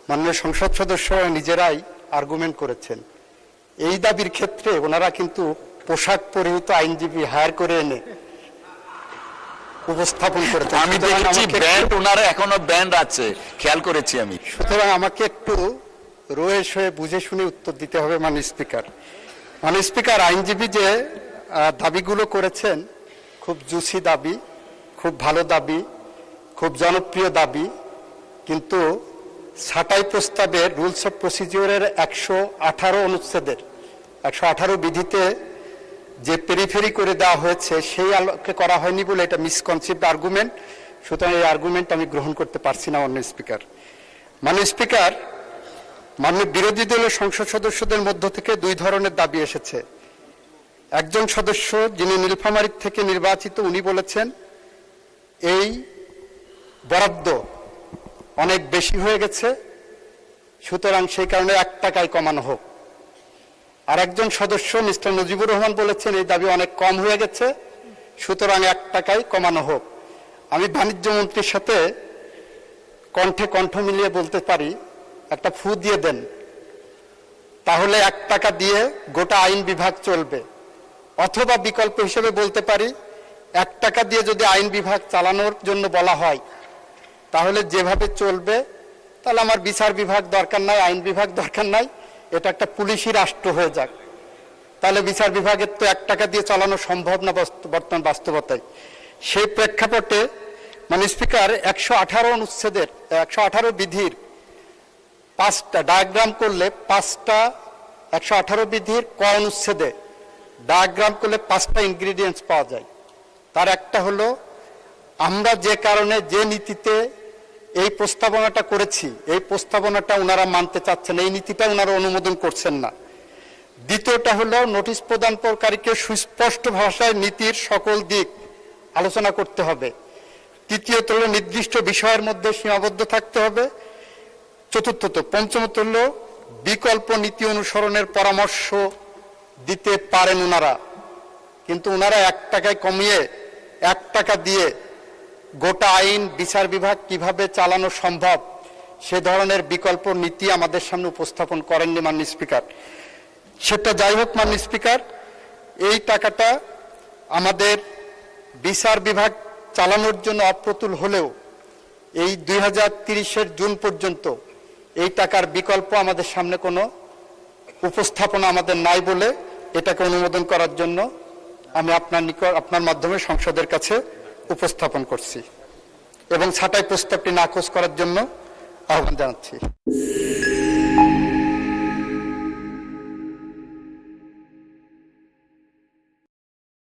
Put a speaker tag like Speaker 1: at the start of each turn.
Speaker 1: মাননীয় সংসদ সদস্যরা নিজেরাই আর্গুমেন্ট করেছেন। এই দাবির ক্ষেত্রে ওনারা কিন্তু পোশাক পরিহিত আইনজীবী হায়ার করে এনে উপস্থাপন করেছেন।
Speaker 2: আমি দেখেছি ব্যান্ড, ওনারা এখনো ব্যান্ড আছে, খেয়াল করেছি আমি।
Speaker 1: সুতরাং আমাকে একটু রয়েস হয়ে বুঝে শুনে উত্তর দিতে হবে মাননীয় স্পিকার। মাননীয় স্পিকার, আইনজীবী যে দাবিগুলো করেছেন খুব জুসি দাবি, খুব ভালো দাবি, খুব জনপ্রিয় দাবি, কিন্তু ছাঁটাই প্রস্তাবের রুলস অফ প্রসিডিওরের 118 অনুচ্ছেদের 118 বিধিতে যে পেরিফেরি করে দেওয়া হয়েছে সেই আলোকে করা হয়নি বলে এটা মিসকনসেপ্ট আর্গুমেন্ট। সুতরাং এই আর্গুমেন্ট আমি গ্রহণ করতে পারছি না মাননীয় স্পিকার। মাননীয় স্পিকার, মাননীয় বিরোধী দলের সংসদ সদস্যদের মধ্য থেকে দুই ধরনের দাবি এসেছে। একজন সদস্য যিনি নীলফামারী থেকে নির্বাচিত, উনি বলেছেন এই বরাদ্দ অনেক বেশি হয়ে গেছে, সুতরাং সেই কারণে 1 টাকায় কমানো হোক। আর একজন সদস্য মিস্টার নজিবুর রহমান বলেছেন এই দাবি অনেক কম হয়ে গেছে, সুতরাং 1 টাকায় কমানো হোক। আমি বাণিজ্য মন্ত্রীর সাথে কণ্ঠে কণ্ঠ মিলিয়ে বলতে পারি, একটা ফু দিয়ে দেন, তাহলে 1 টাকা দিয়ে গোটা আইন বিভাগ চলবে। অথবা বিকল্প হিসেবে বলতে পারি, 1 টাকা দিয়ে যদি আইন বিভাগ চালানোর জন্য বলা হয় তাহলে যেভাবে চলবে, তাহলে আমার বিচার বিভাগ দরকার নাই, আইন বিভাগ দরকার নাই, এটা একটা পুলিশি রাষ্ট্র হয়ে যাক। তাহলে বিচার বিভাগের তো 1 টাকা দিয়ে চালানো সম্ভব না বর্তমান বাস্তবতায়। সেই প্রেক্ষাপটে মাননীয় স্পিকার 118 অনুচ্ছেদের 118 বিধির 5টা ডায়াগ্রাম করলে 5টা 118 বিধির ক অনুচ্ছেদে ডায়াগ্রাম করলে 5টা ইনগ্রিডিয়েন্টস পাওয়া যায়। তার একটা হলো আমরা যে কারণে যে নীতিতে এই প্রস্তাবনাটা করেছি, এই প্রস্তাবনাটা ওনারা মানতে চাচ্ছেন, এই নীতিটা ওনারা অনুমোদন করছেন না। দ্বিতীয়টা হলো নোটিশ প্রদানকারীকে সুস্পষ্ট ভাষায় নীতির সকল দিক আলোচনা করতে হবে। তৃতীয়ত হলো নির্দিষ্ট বিষয়ের মধ্যে সীমাবদ্ধ থাকতে হবে। চতুর্থত, পঞ্চমত হলো বিকল্প নীতি অনুসরণের পরামর্শ দিতে পারেন ওনারা, কিন্তু ওনারা 1 টাকায় কমিয়ে 1 টাকা দিয়ে গোটা আইন বিচার বিভাগ কিভাবে চালানো সম্ভব সে ধরনের বিকল্প নীতি আমাদের সামনে উপস্থাপন করেননি মাননীয় স্পিকার। সেটা যাই হোক মাননীয় স্পিকার, এই টাকাটা আমাদের বিচার বিভাগ চালানোর জন্য অপ্রতুল হলেও এই 2030-এর জুন পর্যন্ত এই টাকার বিকল্প আমাদের সামনে কোনো উপস্থাপনা আমাদের নাই বলে এটাকে অনুমোদন করার জন্য আমি আপনার মাধ্যমে সংসদের কাছে উপস্থাপন করছি এবং ছাঁটাই প্রস্তাবটি নাকচ করার জন্য আহ্বান জানাচ্ছি।